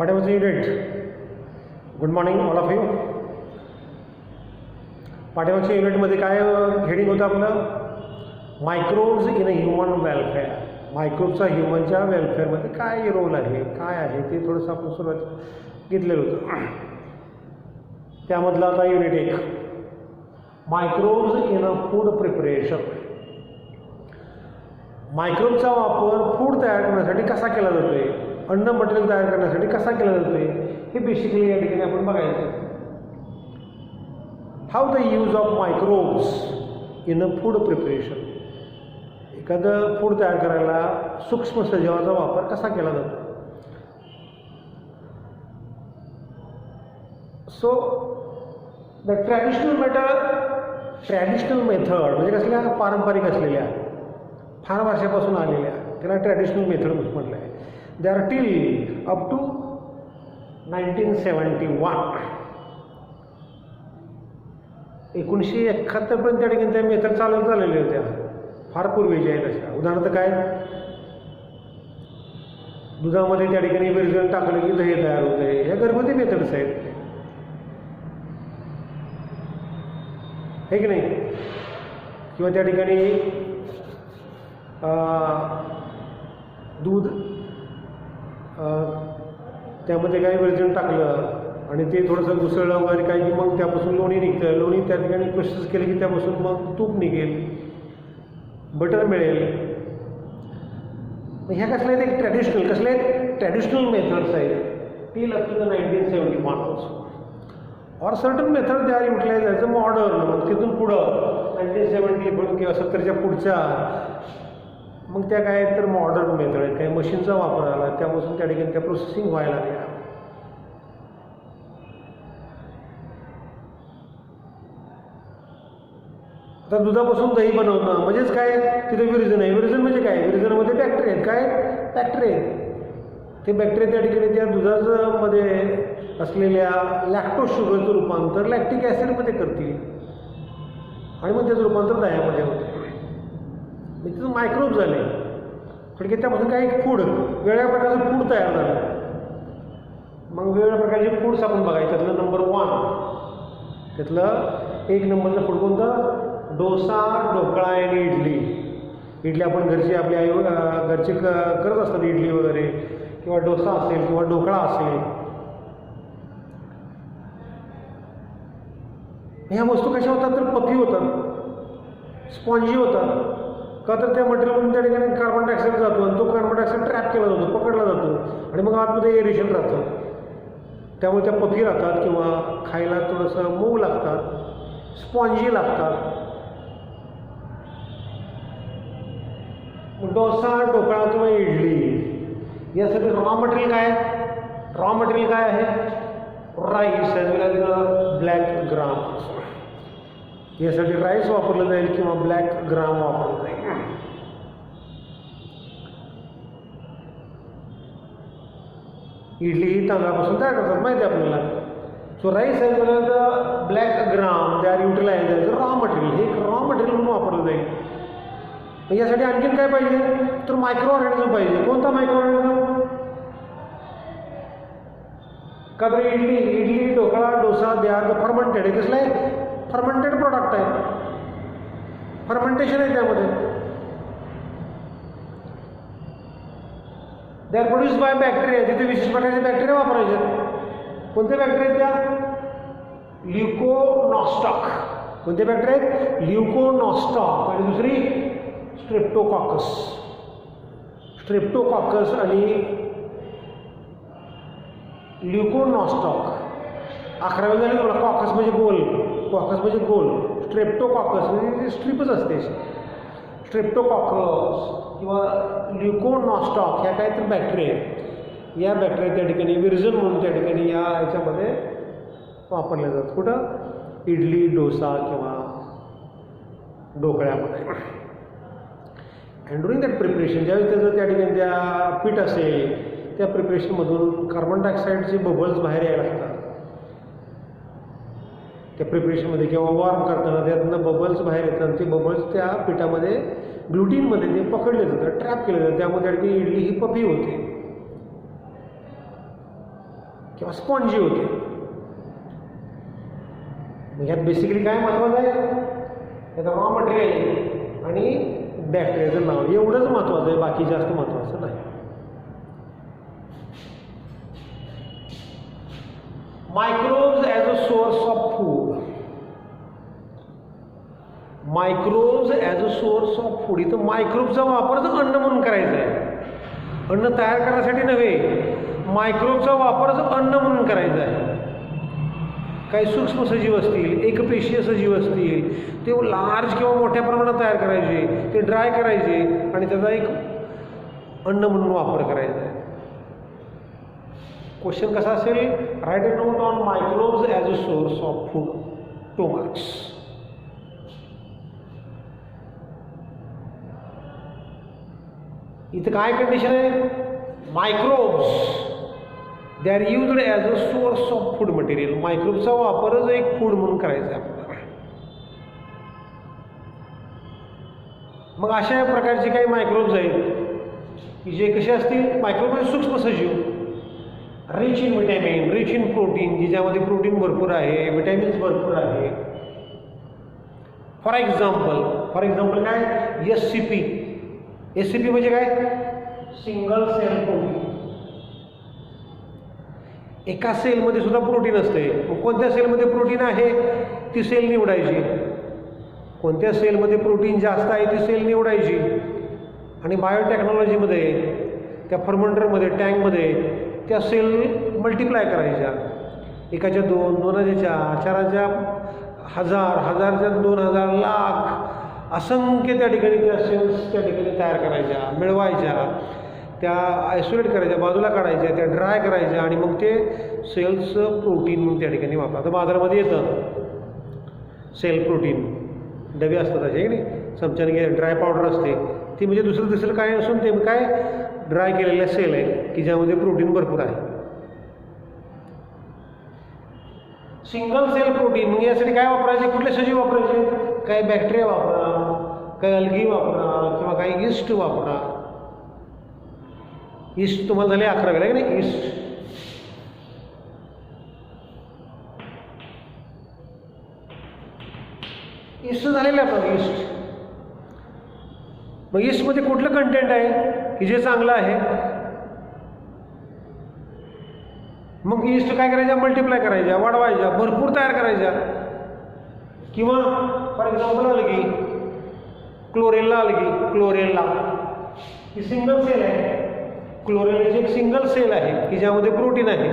पाठ्यपुस्तक unit. Good morning all of you. पाठ्यपुस्तक युनिटमध्ये काय हेडिंग होतं आपलं? Microbes in human welfare. मायक्रोबचा ह्युमनच्या वेलफेअरमध्ये काय रोल आहे, काय आहे ते थोडंसं आपण सुरुवात घेतलेलं होतं. त्यामधलं आता unit 1, microbes in a food preparation. मायक्रोबचा वापर फूड तयार करण्यासाठी कसा केला जातो आहे, अन्न मटेरियल तयार करण्यासाठी कसा केला जातो आहे, हे बेसिकली या ठिकाणी आपण बघायचं. How the use of microbes in a food preparation. एखादं फूड तयार करायला सूक्ष्म सजीवाचा वापर कसा केला जातो. सो द ट्रॅडिशनल मेथड म्हणजे कसल्या पारंपरिक असलेल्या, फार वर्षापासून आलेल्या, त्याला ट्रॅडिशनल मेथड म्हटलं आहे. They are till up to 1971. 1971 पर्यंत त्या ठिकाणी त्या मेथड चाललेल्या होत्या, फार पूर्वीच्या आहेत अशा. उदाहरणार्थ काय, दुधामध्ये त्या ठिकाणी विरजण टाकलं की दही तयार होतं आहे. ह्या घरगुती मेथड्स आहेत, हे की नाही. किंवा त्या ठिकाणी दूध त्यामध्ये काही विरजण टाकलं आणि ते थोडंसं घुसळलं वगैरे काय की मग त्यापासून लोणी निघतं. लोणी त्या ठिकाणी प्रोसेस केली की त्यापासून मग तूप निघेल, बटर मिळेल. ह्या कसल्या आहेत, एक ट्रॅडिशनल, कसले आहेत ट्रॅडिशनल मेथड्स आहेत. Till up to the 1971 also. और certain method they are utilise as a modern. मग तिथून पुढं 1970 किंवा 70च्या पुढच्या मग त्या काय तर मॉडर्न मेथड आहेत. काही मशीनचा वापर आला, त्यापासून त्या ठिकाणी त्या प्रोसेसिंग व्हायला लागल्या. आता दुधापासून दही बनवणं म्हणजेच काय, तिथे विरजन आहे. विरजन म्हणजे काय, विरजनमध्ये बॅक्टेरिया आहेत. काय बॅक्टेरिया आहेत, ते बॅक्टेरिया त्या ठिकाणी त्या दुधामध्ये असलेल्या लॅक्टोज शुगरचं रूपांतर लॅक्टिक ॲसिडमध्ये करतील आणि मग त्याचं रूपांतर दह्यामध्ये होते. म्हणजे तिथं मायक्रोब झाले. कारण की त्यापासून काही फूड, वेगळ्या प्रकारचं फूड तयार झालं. मग वेगवेगळ्या प्रकारचे फूड्स आपण बघायचे. त्यातलं नंबर 1, त्यातलं 1 नंबरचं फूड कोणतं? डोसा, ढोकळा आणि इडली. इडली आपण घरची आपली आई घरची करत असतात इडली वगैरे, किंवा डोसा असेल किंवा ढोकळा असेल. ह्या वस्तू कशा होतात तर पफी होतात, स्पॉन्जी होतात. का तर त्या मटेरियलमधून त्या ठिकाणी कार्बन डायऑक्साईड जातो आणि तो कार्बन डायऑक्साईड ट्रॅप केला जातो, पकडला जातो आणि मग आतमध्ये एरेशन राहतं. त्यामुळे त्या पफी राहतात किंवा खायला थोडंसं मऊ लागतात, स्पॉन्जी लागतात. डोसा, ढोकळा किंवा इडली यासाठी रॉ मटेरियल काय आहे? रॉ मटेरियल काय आहे? Rice as well as black ग्राम. यासाठी राईस वापरलं जाईल किंवा ब्लॅक ग्राम वापरलं जाईल. इडली ही तांदळापासून तयार करतात, माहिती आहे आपल्याला. So rice as well as black gram they are utilise as raw material. हे एक रॉ मटेरियल म्हणून वापरलं जाईल. यासाठी आणखीन काय पाहिजे तर मायक्रो ऑर्गॅनिझम पाहिजे. कोणता मायक्रो ऑर्गॅनिझम? का तर इडली, ढोकळा, डोसा दे आर द फर्मेंटेड. हे कसलं आहे? फर्मेंटेड प्रोडक्ट आहे, फर्मेंटेशन आहे त्यामध्ये. They are produce by bacteria. तिथे विशेष प्रकारचे बॅक्टेरिया वापरायचे. कोणते बॅक्टेरिया त्या? ल्युकोनॉस्टॉक. कोणते बॅक्टेरिया आहेत? ल्युकोनॉस्टॉक. आणि दुसरी स्ट्रेप्टोकॉकस. स्ट्रेप्टोकॉकस आणि ल्युकोनॉस्टॉक. 11वी झाली तुम्हाला. कॉकस म्हणजे गोल, कॉकस म्हणजे गोल. स्ट्रेप्टोकॉकस म्हणजे स्ट्रिपच असते. स्ट्रेप्टोकॉकस किंवा ल्युकोनॉस्टॉक ह्या काय तर बॅक्टेरिया आहेत. या बॅक्टेरिया त्या ठिकाणी विरजन म्हणून त्या ठिकाणी या ह्याच्यामध्ये वापरल्या जातात. कुठं? इडली, डोसा किंवा ढोकळ्यामध्ये. अँड ड्युरिंग दॅट प्रिपरेशन, ज्यावेळेस त्याचं त्या ठिकाणी त्या पीठ असेल, त्या प्रिपरेशनमधून कार्बन डायऑक्साईडचे बबल्स बाहेर यायला लागतात. त्या प्रिपरेशनमध्ये किंवा वॉर्म करताना त्यातनं बबल्स बाहेर येतात आणि ते बबल्स त्या पिठामध्ये ग्लुटीनमध्ये ते पकडले जातात, ट्रॅप केले जातात. त्यामध्ये इडली ही पफी होते. किंवा स्पॉन्जी होते. मग ह्यात बेसिकली काय महत्त्वाचं आहे, त्याचं रॉ मटेरियल आणि बॅक्टेरियाचं नाव एवढंच महत्त्वाचं आहे, बाकी जास्त महत्त्वाचं नाही. Microbes as a source of food. Microbes as a source of food. इथं मायक्रोबचा वापरच अन्न म्हणून करायचा आहे, अन्न तयार करण्यासाठी नव्हे. मायक्रोबचा वापरच अन्न म्हणून करायचा आहे. काही सूक्ष्म सजीव असतील, एकपेशीय सजीव असतील, ते लार्ज किंवा मोठ्या प्रमाणात तयार करायचे, ते ड्राय करायचे आणि त्याचा एक अन्न म्हणून वापर करायचा आहे. क्वेश्चन कसा असेल, write a note on microbes as a source of food. 2 marks. इथं काय कंडिशन आहे, microbes they are used as a source of food material. मायक्रोबचा वापरच एक फूड म्हणून करायचा आहे आपल्याला. मग अशा प्रकारचे काही मायक्रोब्स आहेत की जे कसे असतील, मायक्रोब म्हणजे सूक्ष्म सजीव, rich in vitamin, rich in protein, की ज्यामध्ये प्रोटीन भरपूर आहे, विटॅमिन्स भरपूर आहे. फॉर एक्झाम्पल काय, SCP. SCP म्हणजे काय, सिंगल सेल प्रोटीन. एका सेलमध्ये सुद्धा प्रोटीन असते. कोणत्या सेलमध्ये प्रोटीन आहे ती सेल निवडायची, कोणत्या सेलमध्ये प्रोटीन जास्त आहे ती सेल निवडायची. आणि बायोटेक्नॉलॉजीमध्ये त्या फर्मंटरमध्ये, टँकमध्ये त्या सेल मल्टिप्लाय करायच्या. एकाच्या 2, 2च्या 4, 4च्या 1000, 1000च्या 2000, लाख, असंख्य त्या ठिकाणी त्या सेल्स त्या ठिकाणी तयार करायच्या, मिळवायच्या, त्या आयसोलेट करायच्या, बाजूला काढायच्या, त्या ड्राय करायच्या आणि मग ते सेल्स प्रोटीन म्हणून त्या ठिकाणी वापरा. आता बाजारामध्ये येतं सेल प्रोटीन, डबे असतात त्याचे, की नाही, चमच्याने घ्या, ड्राय पावडर असते ती, म्हणजे दुसरं काय असून ते काय ड्राय केलेल्या सेल आहे की ज्यामध्ये प्रोटीन भरपूर आहे. सिंगल सेल प्रोटीन म्हणजे यासाठी काय वापरायचे, कुठले सजीव वापरायचे, काही बॅक्टेरिया वापरा, काही अल्गी वापरा किंवा काही ईस्ट वापरा. ईस्ट तुम्हाला झाले 11वीला आहे की नाही, ईस्ट झालेलं आहे आपलं ईस्ट. मग ईस्टमध्ये कुठलं कंटेंट आहे की जे चांगलं आहे, मग ईस्ट काय करायच्या, मल्टिप्लाय करायच्या, वाढवायच्या, भरपूर तयार करायच्या. किंवा फॉर एक्झाम्पल अलगी, क्लोरेला ही सिंगल सेल आहे. क्लोरेलाची एक सिंगल सेल आहे की ज्यामध्ये प्रोटीन आहे.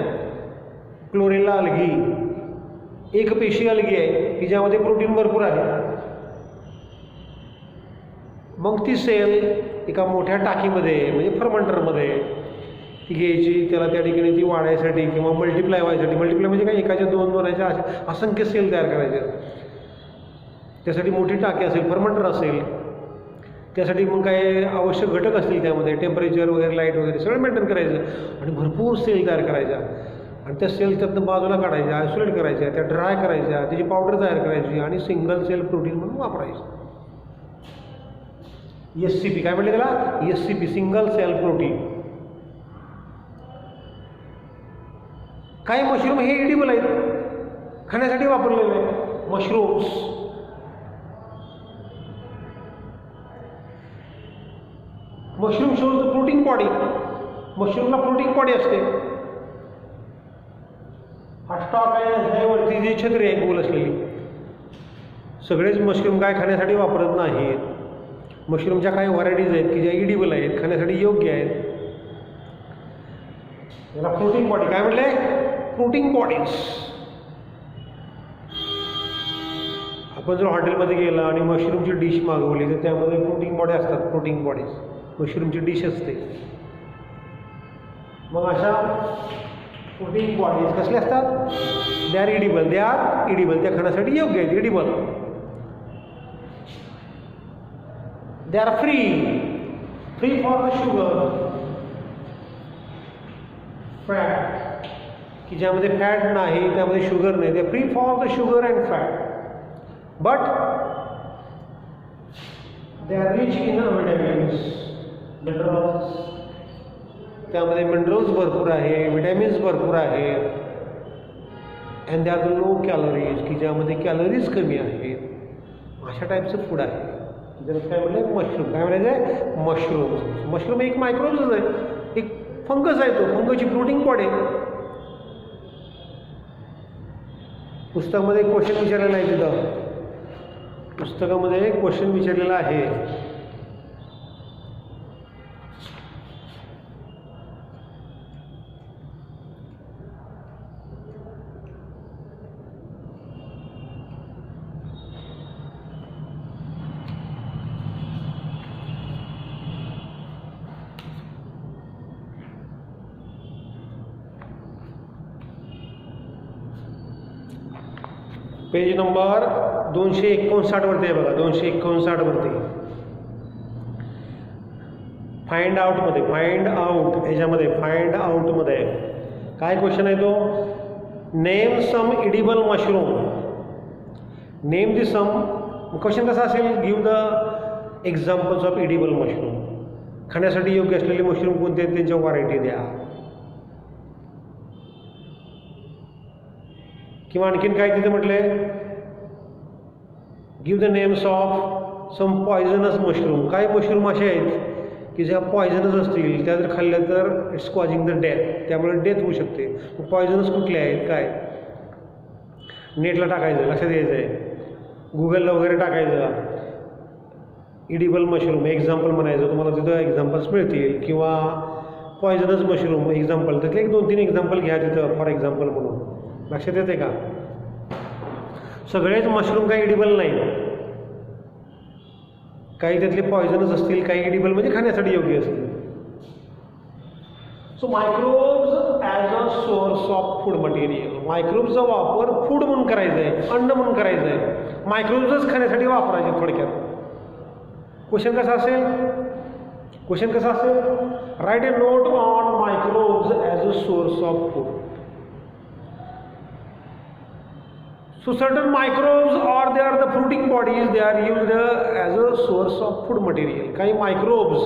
क्लोरेला अलगी एक पेशी अलगी आहे की ज्यामध्ये प्रोटीन भरपूर आहे. मग ती सेल एका मोठ्या टाकीमध्ये म्हणजे फर्मंटरमध्ये ती घ्यायची, त्याला त्या ठिकाणी ती वाढायसाठी किंवा मल्टिप्लाय व्हायसाठी. मल्टिप्लाय म्हणजे काय, एकाच्या 2, 2च्या असंख्य सेल तयार करायचे. त्यासाठी मोठी टाकी असेल, फर्मंटर असेल, त्यासाठी मग काय आवश्यक घटक असतील, त्यामध्ये टेम्परेचर वगैरे, लाईट वगैरे सगळं मेंटेन करायचं आणि भरपूर सेल तयार करायच्या. आणि त्या सेल त्यातनं बाजूला काढायच्या, आयसोलेट करायच्या, त्या ड्राय करायच्या, त्याची पावडर तयार करायची आणि सिंगल सेल प्रोटीन म्हणून वापरायची. SCP काय म्हणले त्याला, SCP सिंगल सेल प्रोटीन. काही मशरूम हे एडिबल आहेत, खाण्यासाठी वापरलेले आहेत. Mushroom shows the protein body. मशरूमला प्रोटीन बॉडी असते. हा स्टॉक आहे, वरती जी छत्री आहे गोल असलेली. सगळेच मशरूम काय खाण्यासाठी वापरत नाहीत. मशरूमच्या काही व्हरायटीज आहेत की ज्या इडिबल आहेत, खाण्यासाठी योग्य आहेत. याला प्रोटीन बॉडी काय म्हटलंय, प्रोटीन बॉडीज. आपण जर हॉटेलमध्ये गेला आणि मशरूमची डिश मागवली तर त्यामध्ये प्रोटीन बॉडी असतात, प्रोटीन बॉडीज. मशरूमची डिश असते. मग अशा प्रोटीन बॉडीज कसले असतात, दे आर इडिबल. त्या खाण्यासाठी योग्य आहेत, edible. They are free for the sugar, fat, की ज्यामध्ये फॅट नाही, त्यामध्ये शुगर नाही. They free for the sugar and fat, but they are rich in vitamins, minerals त्यामध्ये मिनरल्स भरपूर आहे, विटॅमिन्स भरपूर आहे, and they are low calories, की ज्यामध्ये कॅलरीज कमी आहेत, अशा टाईपचं फूड आहे. ज्याला काय म्हणलं मशरूम. काय म्हणायचं आहे मशरूम. मशरूम एक मायक्रोब्सच आहे, एक फंगस आहे. तो फंगसची प्रोटीन पॉड आहे. पुस्तकामध्ये क्वेश्चन विचारलेला आहे. तिथं पुस्तकामध्ये क्वेश्चन विचारलेला आहे. पेज नंबर 259 वरती आहे बघा. 259 वरती फाइंड आउटमध्ये ह्याच्यामध्ये फाइंड आउटमध्ये काय क्वेश्चन आहे तो, name some edible mushroom. Name the some. Question कसा असेल, give the examples of edible mushroom. खाण्यासाठी योग्य असलेले मशरूम कोणते आहेत त्यांच्या व्हरायटी द्या. किंवा आणखीन काय तिथे म्हटलंय, give the names of some poisonous mushroom. काही मशरूम असे आहेत की ज्या पॉयझनस असतील, त्या जर खाल्ल्या तर इट्स कॉजिंग द डेथ, त्यामुळे डेथ होऊ शकते. पॉयझनस कुठले आहेत, काय नेटला टाकायचं, लक्षात घ्यायचं आहे, गुगलला वगैरे टाकायचं इडिबल मशरूम एक्झाम्पल म्हणायचं, तुम्हाला तिथं एक्झाम्पल्स मिळतील. किंवा पॉयझनस मशरूम एक्झाम्पल, त्यातले 1-2-3 एक्झाम्पल घ्या तिथं फॉर एक्झाम्पल म्हणून. लक्षात येते का. सगळेच मशरूम काही इडिबल नाही, काही त्यातले पॉयझनस असतील, काही इडिबल म्हणजे खाण्यासाठी योग्य असतील. So microbes as a source of food material. मायक्रोब्सचा वापर फूड म्हणून करायचा आहे, अन्न म्हणून करायचं आहे. मायक्रोब्सच खाण्यासाठी वापरायचे थोडक्यात. क्वेश्चन कसा असेल, write a note on microbes as a source of food. So certain microbes or they are the fruiting bodies, they are used as a source of food material. काही microbes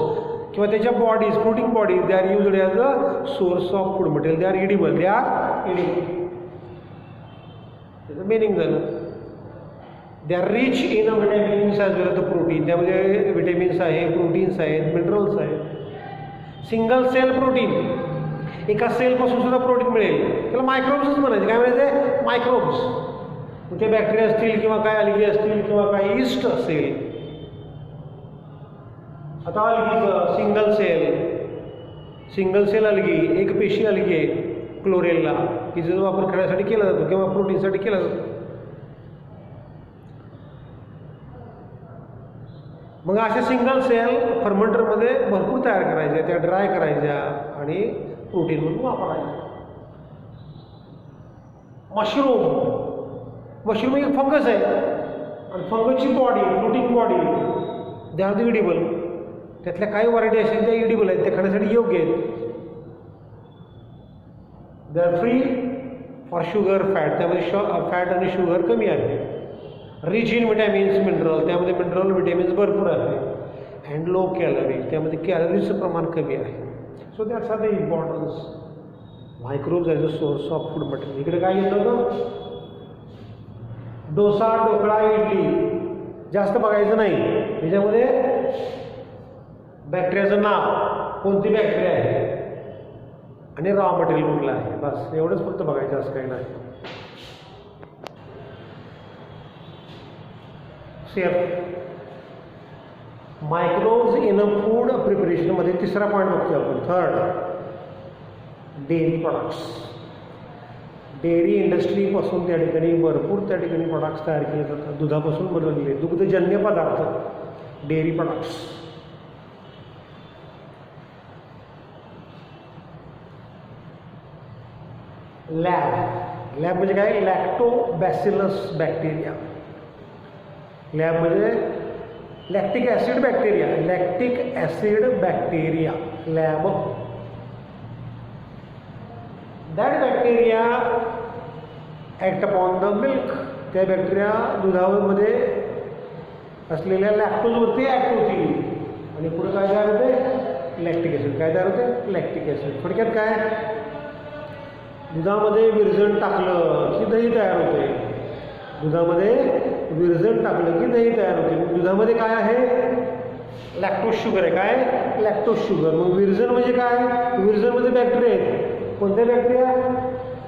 किंवा त्याच्या bodies, fruiting bodies, they are used as a source of food material. They are edible. त्याचं meaning झालं. They are rich in vitamins as well as the protein. त्यामध्ये vitamins आहे, proteins आहेत, minerals आहेत. Single cell protein, एका सेलपासून सुद्धा protein मिळेल, त्याला मायक्रोब्सच म्हणायचे. काय म्हणायचे मायक्रोब्स. ते बॅक्टेरिया असतील किंवा काय अलगी असतील किंवा काही इस्ट असेल. आता अलगीचं सिंगल सेल अलगी, एक पेशी अलगी आहे क्लोरेलला, की जो वापर करण्यासाठी केला जातो किंवा प्रोटीनसाठी केला जातो. मग अशा सिंगल सेल फर्मेंटरमध्ये भरपूर तयार करायच्या, त्या ड्राय करायच्या आणि प्रोटीन म्हणून वापरायच्या. मशरूम एक फंगस आहे आणि फंगसची body, floating body, they are the edible. त्यातल्या काही व्हरायटी असेल त्या इडिबल आहेत, त्या खाण्यासाठी योग्य आहेत. दे are free for sugar fat, त्यामध्ये फॅट आणि शुगर कमी आहे. रिच इन विटॅमिन्स मिनरल, त्यामध्ये मिनरल विटॅमिन्स भरपूर आहे. अँड लो कॅलरी, त्यामध्ये कॅलरीजचं प्रमाण कमी आहे. So that's are the importance microbes as a source of food material. इकडे काय येतं ना, डोसा, ढोकळा, इडली जास्त बघायचं नाही. त्याच्यामध्ये बॅक्टेरियाचं नाव, कोणती बॅक्टेरिया आहे आणि रॉ मटेरियल कुठलं आहे, बस एवढंच फक्त बघायचं, असं काही नाही. मायक्रोब्स इन अ फूड प्रिपरेशनमध्ये तिसरा पॉईंट बघतो आपण. Third, dairy products. डेअरी इंडस्ट्रीपासून त्या ठिकाणी भरपूर प्रॉडक्ट्स तयार केले जातात. दुधापासून बनवलेले दुग्धजन्य पदार्थ, डेअरी प्रॉडक्ट्स. लॅब म्हणजे काय, लॅक्टोबॅसिलस बॅक्टेरिया. लॅब म्हणजे lactic acid bacteria. Lab. That bacteria act upon the milk. त्या बॅक्टेरिया दुधामध्ये असलेल्या लॅक्टोजवरती ॲक्ट होतील आणि पुढे काय तयार होते, लॅक्टिक ॲसिड. काय तयार होते? Lactic acid. थोडक्यात काय, दुधामध्ये विरजण टाकलं की दही तयार होते. दुधामध्ये विरजण टाकलं की दही तयार होते. दुधामध्ये काय आहे? लॅक्टोज शुगर आहे. काय? Lactose sugar. मग विरजण म्हणजे काय? विरजणमध्ये बॅक्टेरिया आहेत. कोणत्या bacteria?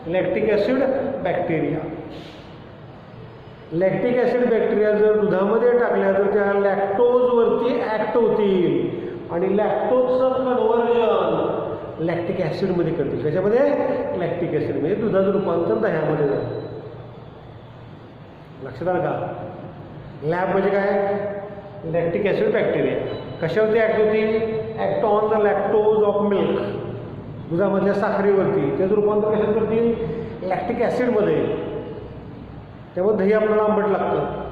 Lactic acid bacteria. Lactic acid bacteria जर दुधामध्ये टाकल्या तर त्या लॅक्टोजवरती ॲक्ट होतील आणि लॅक्टोजचं कन्व्हर्जन लॅक्टिक ॲसिडमध्ये करतील. कशामध्ये? Lactic acid. म्हणजे दुधाचं रूपांतर दह्यामध्ये झालं. लक्षात आलं का? लॅब म्हणजे काय? लॅक्टिक ॲसिड बॅक्टेरिया कशावरती ॲक्ट होतील? Act on the lactose of milk. दुधामधल्या साखरेवरती त्याचं रूपांतर कशात करतील? लॅक्टिक ॲसिडमध्ये. त्यामुळे दही आपल्याला आंबट लागतं.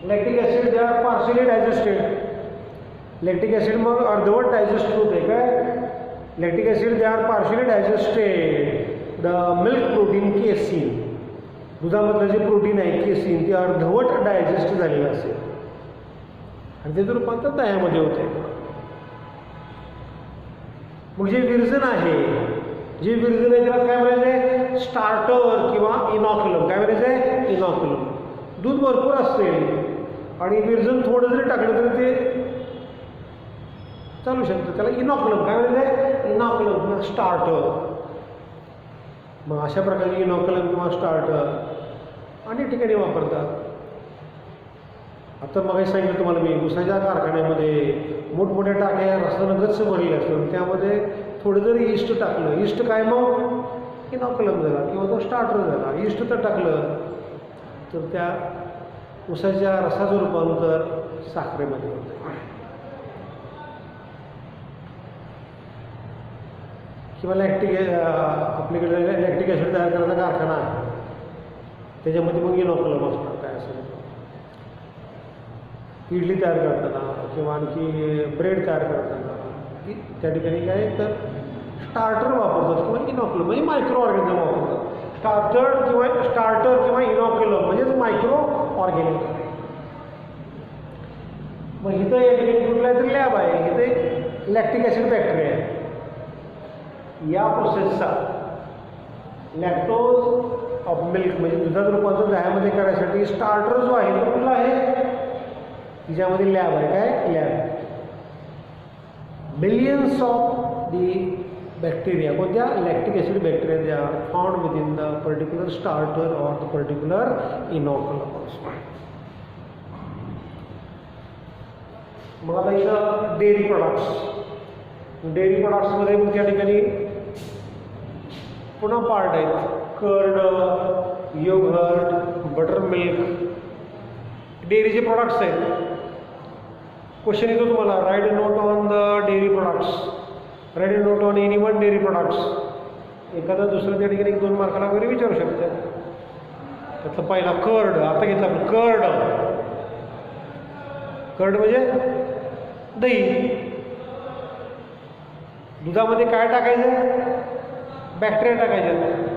Lactic acid they are partially digested. Lactic acid मग अर्धवट डायजेस्ट होते. काय? Lactic acid they are partially digested the milk protein casein. दुधामधलं जे प्रोटीन आहे केसीन ते अर्धवट डायजेस्ट झालेलं असेल आणि त्याचं रूपांतर दह्यामध्ये होते. मग जे विरजण आहे, जे विरजण आहे त्याला काय म्हणायचं आहे? स्टार्टर किंवा इनॉक्युलम. काय म्हणायचं आहे? इनॉक्युलम. दूध भरपूर असेल आणि विरजण थोडं जरी टाकलं तरी ते चालू शकतं. त्याला इनॉक्युलम. काय म्हणायचं आहे? इनॉक्युलम किंवा स्टार्टर. मग अशा प्रकारचे इनॉक्युलम किंवा स्टार्टर अनेक ठिकाणी वापरतात. आता मग सांगितलं तुम्हाला मी, ऊसाच्या कारखान्यामध्ये मोठमोठ्या टाक्या रस्त्यानं गच्च भरलेल्या असतात. त्यामध्ये थोडं जरी इस्ट टाकलं, इस्ट काय मग इनॉक्युलम झाला किंवा तो स्टार्टर झाला. इस्ट तर टाकलं तर त्या ऊसाच्या रसाचं रूपांतर साखरेमध्ये होतं. किंवा लॅक्टिक आपल्याकडे लॅक्टिक ॲसिड तयार करण्याचा कारखाना आहे, त्याच्यामध्ये मग इनॉक्युलम असणार. काय असेल इडली तयार करताना किंवा आणखी ब्रेड तयार करताना त्या ठिकाणी काय तर स्टार्टर वापरतात किंवा इनॉक्युलम म्हणजे मायक्रो ऑर्गॅनिझम वापरतात. स्टार्टर किंवा इनॉक्युलम म्हणजेच मायक्रो ऑर्गॅनिझम. मग इथं एक कुठला तरी लॅब आहे, इथे लॅक्टिक ॲसिड बॅक्टेरिया आहे. या प्रोसेसचा लॅक्टोज ऑफ मिल्क म्हणजे दुधाचं रूपांतर दह्यामध्ये करायसाठी स्टार्टर जो आहे तो कुठला आहे? तिच्यामध्ये लॅब आहे. काय? Lab. Millions of the bacteria, कोणत्या? Lactic acid bacteria they are found within the particular starter or the particular inoculum. मग आता इथं डेअरी प्रोडक्ट्स. डेअरी प्रोडक्ट्समध्ये मग त्या ठिकाणी पुन्हा पार्ट आहेत. कर्ड, योगर्ट, बटर मिल्क, डेअरीचे प्रोडक्ट्स आहेत. क्वेश्चन येतो तुम्हाला, write a note on the dairy products. Write a note on any one dairy products. एखादा दुसरं त्या ठिकाणी 1-2 मार्काला वगैरे विचारू शकतात. त्यातला पहिला कर्ड. आता घेतला आपण कर्ड. कर्ड म्हणजे दही. दुधामध्ये काय टाकायचं? बॅक्टेरिया टाकायचे.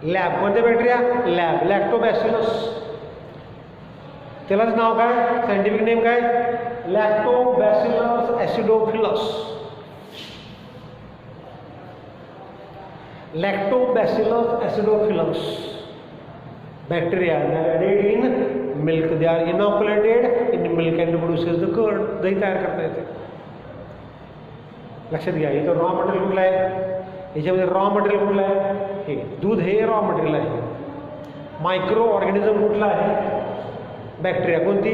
लॅब. कोणते बॅक्टेरिया? लॅब. लॅक्टोबॅसिलस. त्यालाच नाव काय? सायंटिफिक नेम काय? Lactobacillus acidophilus. Lactobacillus acidophilus bacteria that are added in milk. They are inoculated in milk and produces the curd. दही तयार करता येते. लक्षात घ्या. इथं रॉ मटेरियल कुठलं आहे? याच्यामध्ये रॉ मटेरियल कुठलं आहे? हे दूध हे रॉ मटेरियल आहे. मायक्रो ऑर्गॅनिझम कुठला आहे? बॅक्टेरिया. कोणती?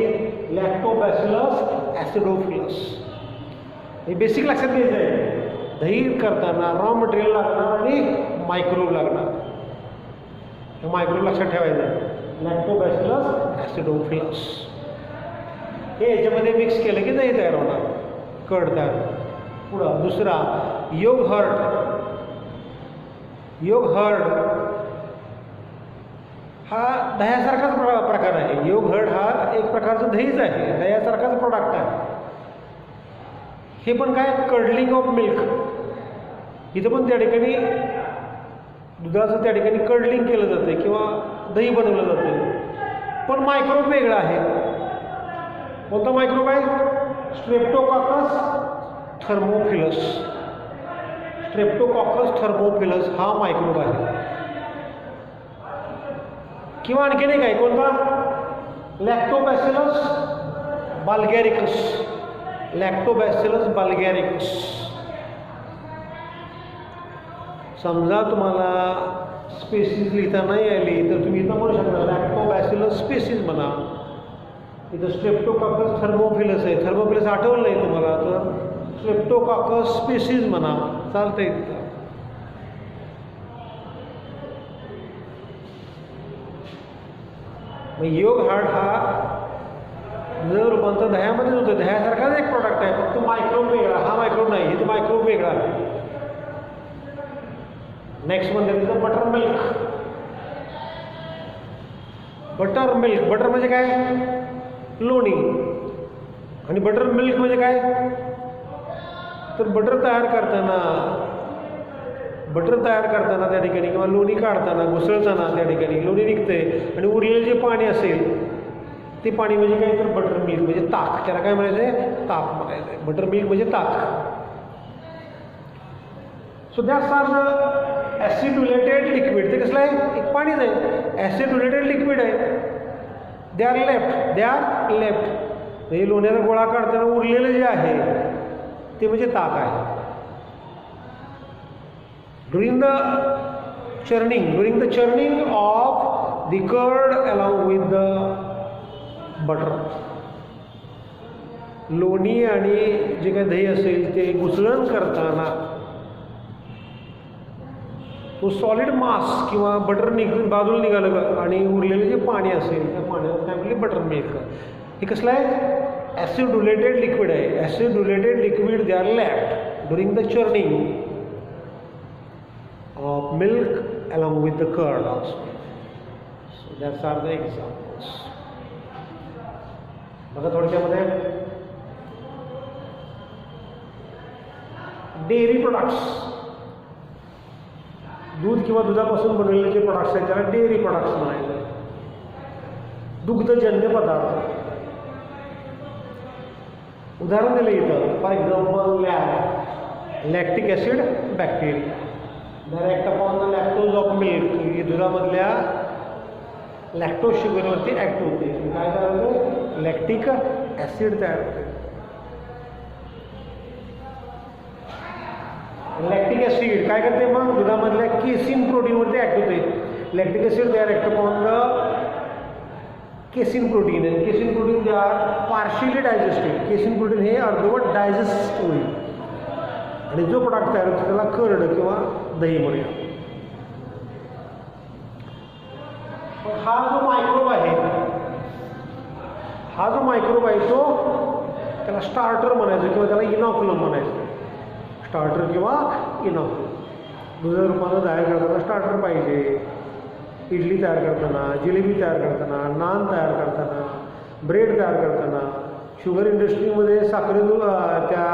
लॅक्टोबॅसिलस ॲसिडोफिलस. हे बेसिक लक्षात घ्यायचं आहे. दही करताना रॉ मटेरियल लागणार आणि मायक्रो लागणार. हे मायक्रो लक्षात ठेवायचं. लॅक्टोबॅसिलस ॲसिडोफिलस हे याच्यामध्ये मिक्स केलं की दही तयार होणार, कर्ड तयार. पुढं दुसरा योगहर्ट. योगहर्ट हा दह्यासारखाच प्रकार आहे. योगहर्ट हा एक प्रकारचं दहीच आहे, दह्यासारखाच प्रोडक्ट आहे. हे पण काय? Curdling of milk. इथं पण त्या ठिकाणी दुधाचं त्या ठिकाणी कर्डलिंग केलं जातं किंवा दही बनवलं जातं. पण मायक्रोब वेगळा आहे. कोणता मायक्रोब आहे? Streptococcus thermophilus. स्ट्रेप्टोकॉकस थर्मोफिलस हा मायक्रोब आहे. किंवा आणखीन एक आहे, कोणता? लॅक्टोबॅसिलस बाल्गॅरिकस. लॅक्टोबॅसिलस बाल्गॅरिकस. समजा तुम्हाला स्पेसीज लिहिता नाही आली तर तुम्ही इथं म्हणू शकता लॅक्टोबॅसिलस स्पेसीज म्हणा. इथं स्ट्रेप्टोकॉकस थर्मोफिलस आहे. थर्मोफिलस आठवलं नाही तुम्हाला तर स्ट्रेप्टोकॉकस स्पेसीज म्हणा, चालतं इथं. मग योग हार्ड हा जर रूपांतर दह्यामध्ये होतं, दह्यासारखाच एक प्रॉडक्ट आहे, फक्त मायक्रोब वेगळा. हा मायक्रोब नाही, इथं मायक्रोब वेगळा आहे. नेक्स्ट म्हणजे तिथं butter milk. Butter milk, butter म्हणजे काय? लोणी. आणि बटर मिल्क म्हणजे काय? तर बटर तयार करताना त्या ठिकाणी किंवा लोणी काढताना, घुसळताना त्या ठिकाणी लोणी निघते आणि उरलेलं जे पाणी असेल ते पाणी म्हणजे काय? तर बटर मिल्क म्हणजे ताक. त्याला काय म्हणायचं आहे? ताक म्हणायचं आहे. बटर मिल्क म्हणजे ताक. So that's are the acid liquid. ते कसलं आहे? एक पाणीच आहे, ॲसिड लिक्विड आहे. They are left. म्हणजे लोण्याचा गोळा काढताना उरलेलं जे आहे ते म्हणजे ताक आहे. During the churning of the curd along with the butter. लोणी आणि जे काही दही असेल ते घुसळण करताना तो सॉलिड मास किंवा बटर बाजूला निघालं आणि उरलेलं जे पाणी असेल त्या पाण्याला काय म्हटले? Buttermilk. हे कसलं आहे? ॲसिड लिक्विड आहे. Acid liquid they are left during the churning of milk along with the curd also. So that's are the examples. बघा थोडक्यामध्ये डेअरी प्रोडक्ट्स, दूध किंवा दुधापासून बनवलेले जे प्रोडक्ट्स आहेत त्याला डेअरी प्रोडक्ट्स म्हणायचे. दुग्धजन्य पदार्थ. उदाहरण दिलं इथं, for example lactic acid bacteria that act upon the lactose of milk. ही दुधामधल्या लॅक्टोज शुगरवरती ॲक्ट होते. काय तयार होतं? लॅक्टिक ॲसिड तयार होते. लॅक्टिक ॲसिड काय करते? मग दुधामधल्या केसिन प्रोटीनवरती ॲक्ट होते. लॅक्टिक ॲसिड तयार act upon the casein protein. आणि केसिन प्रोटीन जे are partially digested. Casein protein हे अर्धवट डायजेस्ट होईल आणि जो प्रोडक्ट तयार होतो त्याला कर्ड किंवा दही म्हणूया. हा जो मायक्रोब आहे तो त्याला स्टार्टर म्हणायचं किंवा त्याला इनॉक्युलम म्हणायचं. स्टार्टर किंवा इनॉक्युलम. दुधाचं रूपानं तयार करताना स्टार्टर पाहिजे. इडली तयार करताना, जिलेबी तयार करताना, नान तयार करताना, ब्रेड तयार करताना, शुगर इंडस्ट्रीमध्ये त्या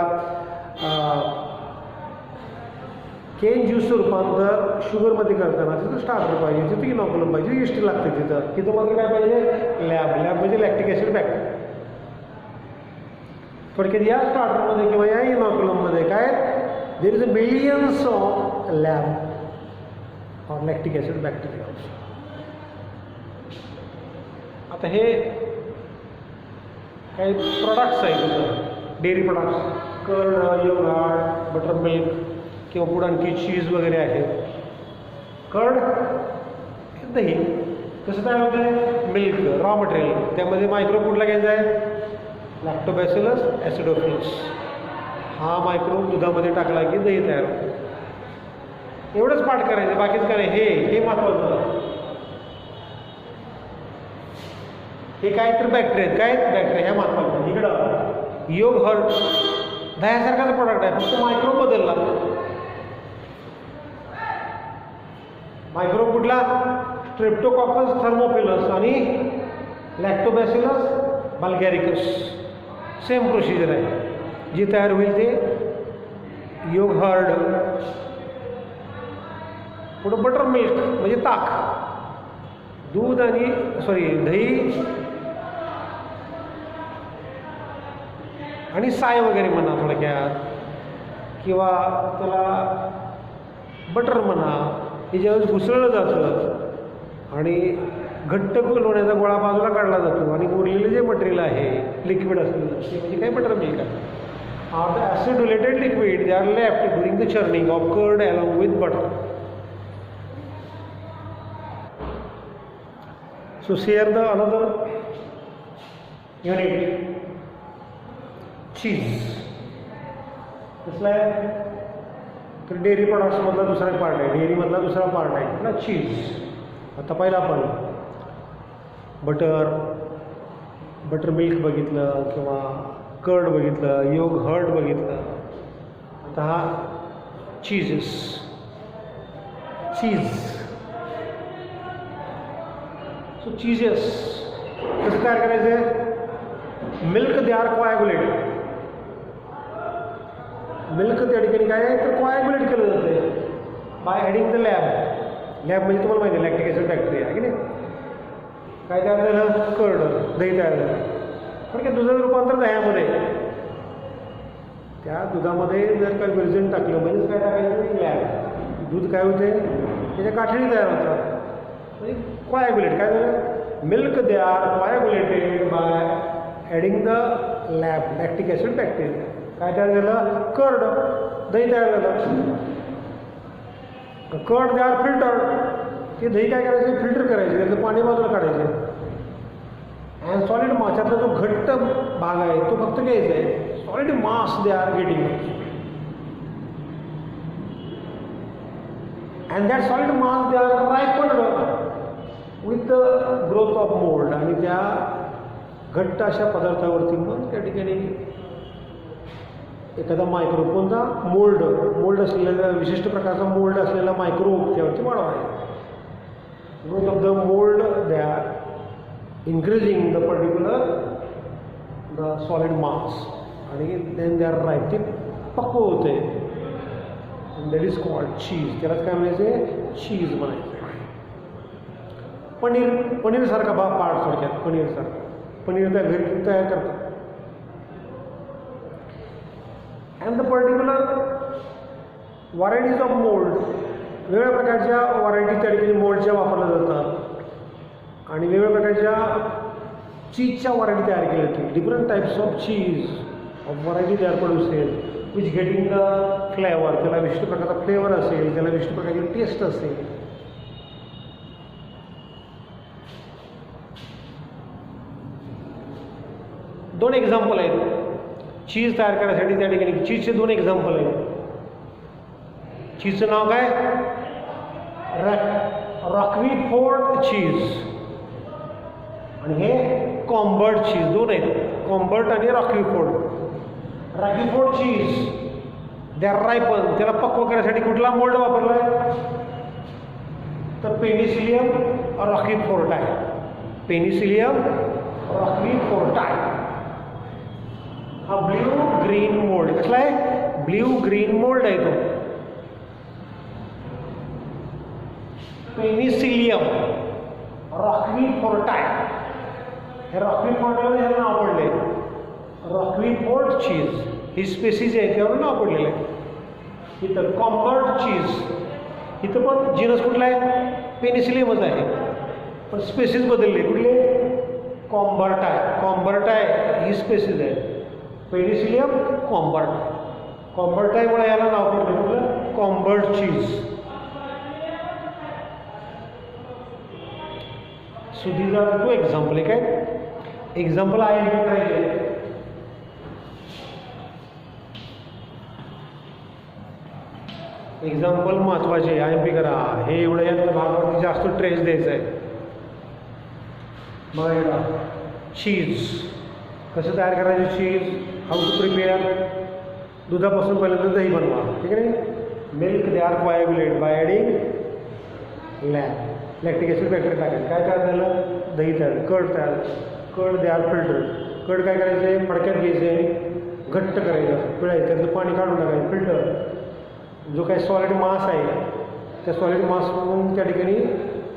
केन ज्यूसचं रूपांतर शुगरमध्ये करताना तिथं स्टार्टर पाहिजे, तिथं इनॉक्युलम पाहिजे, इस्ट लागते तिथं मात्र काय पाहिजे? लॅब म्हणजे लॅक्टिक ॲसिड बॅक्टेरिया. थोडक्यात या स्टार्टरमध्ये किंवा या इनॉक्युलममध्ये काय? There is a billions of lab or lactic acid bacteria. आता हे काही प्रोडक्ट्स आहेत dairy products, curd, yogurt, butter milk किंवा पुढे आणखी चीज वगैरे आहेत. कर्ड दही कसं तयार होतं? Milk raw material. त्यामध्ये मायक्रोब कुठला घ्यायचा आहे? लॅक्टोबॅसिलस ॲसिडोफिलस. हा मायक्रोब दुधामध्ये टाकला की दही तयार होतं. एवढंच पाठ करायचं, बाकीच काय नाही. हे महत्त्वाचं. हे काय तर बॅक्टेरिया, काय बॅक्टेरिया ह्या महत्त्वाचं. इकडं योगर्ट दह्यासारखाच प्रोडक्ट आहे, फक्त मायक्रोब बदलला. मायक्रोब कुठला? स्ट्रेप्टोकॉकस थर्मोफिलस आणि लॅक्टोबॅसिलस बाल्गॅरिकस. सेम प्रोसिजर आहे. जे तयार होईल ते योगर्ट. पुढं बटर मिल्क म्हणजे ताक. दूध आणि दही आणि साय वगैरे म्हणा थोडक्यात, किंवा त्याला बटर म्हणा, हे ज्यावेळेस घुसळलं जातं आणि घट्ट लोण्याचा गोळा बाजूला काढला जातो आणि उरलेलं जे मटेरियल आहे लिक्विड असलेलं ते म्हणजे काय बटर मिल्क आहे. The acidulated liquid they are left during the churning of curd along with butter. So here the another unit, cheese. कसला आहे तर डेअरी प्रॉडक्ट्स मधला दुसरा पार्ट आहे, डेअरी मधला दुसरा पार्ट आहे ना चीज. आता पहिला आपण बटर मिल्क बघितलं किंवा कर्ड बघितलं, योग हर्ड बघितलं. आता हा चीज. सो चीजेस कसं तयार करायचं? Milk they are coagulate. Milk त्या ठिकाणी काय आहे तर कोॲग्युलेट केलं जातं बाय ॲडिंग द लॅब म्हणजे तुम्हाला माहिती आहे लॅक्टिक ॲसिड बॅक्टेरिया आहे की नाही. काय तयार झालं? कर्ड, दही तयार झालं. पण काय दुधाचं रूपांतर दह्यामध्ये, त्या दुधामध्ये जर काही विरजण टाकलं म्हणजे काय टाकायचं? लॅब. दूध काय होते त्याच्या गाठीणी तयार होतात म्हणजे कोॲग्युलेट. काय झालं? Milk they are coagulated by adding the lactic acid bacteria. काय तयार झालं? कर्ड, दही तयार झालं. Curd they are filtered. ते दही काय करायचे? फिल्टर करायचे, त्याचं पाणी बाजूला काढायचे. अँड सॉलिड माशाचा जो घट्ट भाग आहे तो फक्त घ्यायचा आहे. Solid mass they are getting. And that solid mass they are ripened with the growth of mold. आणि त्या घट्ट अशा पदार्थावरती मग त्या ठिकाणी एखादा मायक्रोब, कोणता? मोल्ड असलेला, विशिष्ट प्रकारचा मोल्ड असलेला मायक्रोब त्यावरती वाढवायचा. Growth of the mould they are increasing the particular the solid mass आणि then they are ripe. ते पक्व होते. that is called cheese. त्यालाच काय म्हणायचे? चीज म्हणायचे. पनीर सारखा पार्ट थोडक्यात. पनीर त्या घरी तयार करतात. And the particular varieties of mould, वेगवेगळ्या प्रकारच्या व्हरायटी त्या ठिकाणी मोल्डच्या वापरल्या जातात आणि वेगवेगळ्या प्रकारच्या चीजच्या व्हरायटी तयार केल्या जातील. Different types of cheese of variety तयार प्रोड्यूसेड विच गेटिंग द फ्लेवर. त्याला विशिष्ट प्रकारचा फ्लेवर असेल, त्याला विशिष्ट प्रकारची टेस्ट असेल. दोन एक्झाम्पल आहेत चीज तयार करण्यासाठी. त्या ठिकाणी चीजचे दोन एक्झाम्पल आहेत. चीजचं नाव काय? रॉकवीफोर्ड चीज आणि हे कॉम्बर्ट चीज. दोन आहेत, कॉम्बर्ट आणि रॉकवीफोर्ड. रॉकवीफोर्ड चीज दे आर रायपन. त्याला पक्व करण्यासाठी कुठला मोल्ड वापरला आहे तर पेनिसिलियम रॉकवीफोर्टाय. पेनिसिलियम रॉकवीफोर्टाय हा ब्ल्यू ग्रीन मोल्ड. कसला आहे? ब्ल्यू ग्रीन मोल्ड आहे तो. पेनिसिलियम रॉकवीफोर्टाय. हे रॉकवीफोर्टाला ह्याला नाव पडले रॉकवीफोर्ड चीज. ही स्पेसिस आहे त्यावर नाव पडलेलं आहे. इथं कॉम्बर्ट चीज, इथं पण जीनस कुठला आहे? पेनिसिलियमच आहे, पण स्पेसिस बदलले. कुठले? कॉम्बर्टाय ही स्पेसिस आहे. पेनिसिलियम कॉम्बर्टायमुळे याला नाव पडलं कुठलं? Camembert cheese. So these are two example. एक आहे एक्झाम्पल आहे करायचे. एक्झाम्पल महत्वाचे IMP करा. हे एवढं या भागावरती जास्त ट्रेस द्यायचं आहे. बघा चीज कसं तयार करायचं? Cheese how to prepare. दुधापासून पहिल्यांदा दही बनवा. ठीक आहे नाही? Milk they are coagulate by adding lactic acid bacteria टाकायचं. काय तयार झालं? दही तयार. Curd they are filtered. Curd काय करायचं? फडक्यात घ्यायचं, घट्ट करायचं, पिळायचं, त्यातलं पाणी काढून टाकायचं, फिल्टर. जो काही सॉलिड मास आहे त्या सॉलिड मास म्हणून त्या ठिकाणी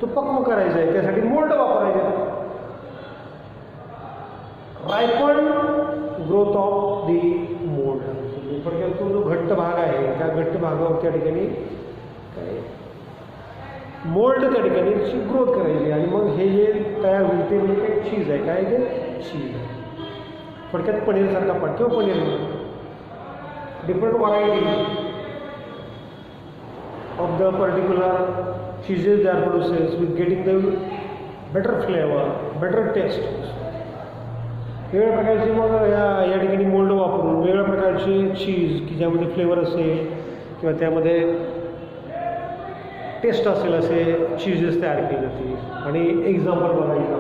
तो पक्व करायचा आहे, त्यासाठी मोल्ड वापरायचे. रायपन ग्रोथ ऑफ दी मोल्ड. थोडक्यात तो जो घट्ट भाग आहे त्या घट्ट भागावर त्या ठिकाणी काय मोल्ड त्या ठिकाणी ग्रोथ करायची आणि मग हे जे तयार होईल ते म्हणजे काय चीज आहे. काय ते चीज आहे. थोडक्यात पनीरसारखा पाट किंवा paneer different variety of the particular cheeses they are produces with getting the better flavor, better taste. वेगवेगळ्या प्रकारचे मग या ठिकाणी मोल्ड वापरून वेगवेगळ्या प्रकारचे चीज की ज्यामध्ये फ्लेवर असेल किंवा त्यामध्ये टेस्ट असेल असे चीजेस तयार केले जातील. आणि एक्झाम्पल बघायचं,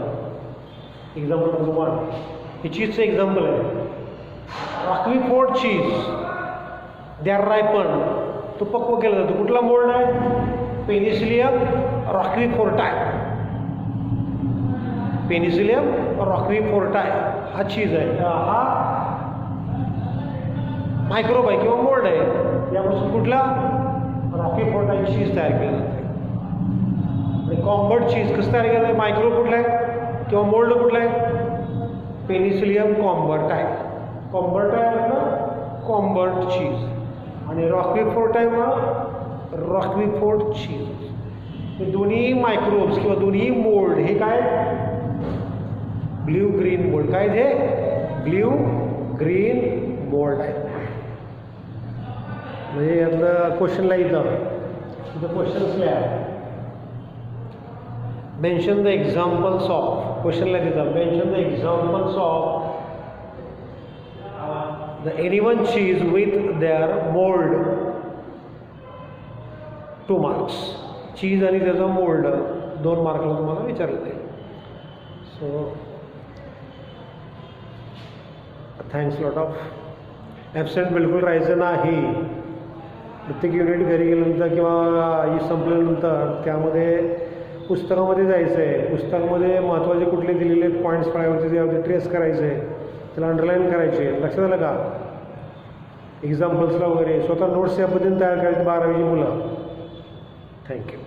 एक्झाम्पल नंबर 1 हे चीजचं एक्झाम्पल आहे. रॉकवीफोर्ड चीज दे आर रायपन, तो पक्व केला जातो. कुठला मोल्ड आहे? पेनिसिलियम रॉकवीफोर्टाय. पेनिसिलियम रॉकवीफोर्टाय हा चीज आहे. हा मायक्रोब आहे किंवा मोल्ड आहे. यापासून कुठला रॉकवीफोर्टाय चीज तयार केलं जाते. आणि कॉम्बर्ट चीज कसं तयार केलं आहे? मायक्रोब कुठला आहे किंवा मोल्ड कुठला आहे? पेनिसिलियम कॉम्बर्टाय. कॉम्बर्टाय म्हटलं कॉम्बर्ट चीज. आणि रॉकवीफोर्ट आहे मग रॉकवीफोर्ट चीज. हे दोन्ही मायक्रोब्स किंवा दोन्ही मोल्ड हे काय ब्ल्यू ग्रीन मोल्ड. काय हे ब्ल्यू ग्रीन मोल्ड आहे. म्हणजे यातलं क्वेश्चनला इथं क्वेश्चन्स लिहा. Mention the examples of. क्वेश्चनला तिथं mention the examples of the anyone cheese with their mold. 2 marks. Cheese आणि त्याचा मोल्ड 2 मार्कला तुम्हाला विचारलं जाईल. So thanks lot of. Absent बिलकुल राहायचं नाही. प्रत्येक युनिट घरी गेल्यानंतर किंवा ही संपल्यानंतर त्यामध्ये पुस्तकामध्ये जायचं आहे. पुस्तकामध्ये महत्त्वाचे कुठले दिलेले पॉईंट्स फळ्यावरती त्यावरती ट्रेस करायचे आहे, त्याला अंडरलाईन करायचे. लक्षात आलं का? एक्झाम्पल्सला वगैरे स्वतः नोट्स या पद्धतीने तयार करायचे 12वीची मुलं. थँक्यू.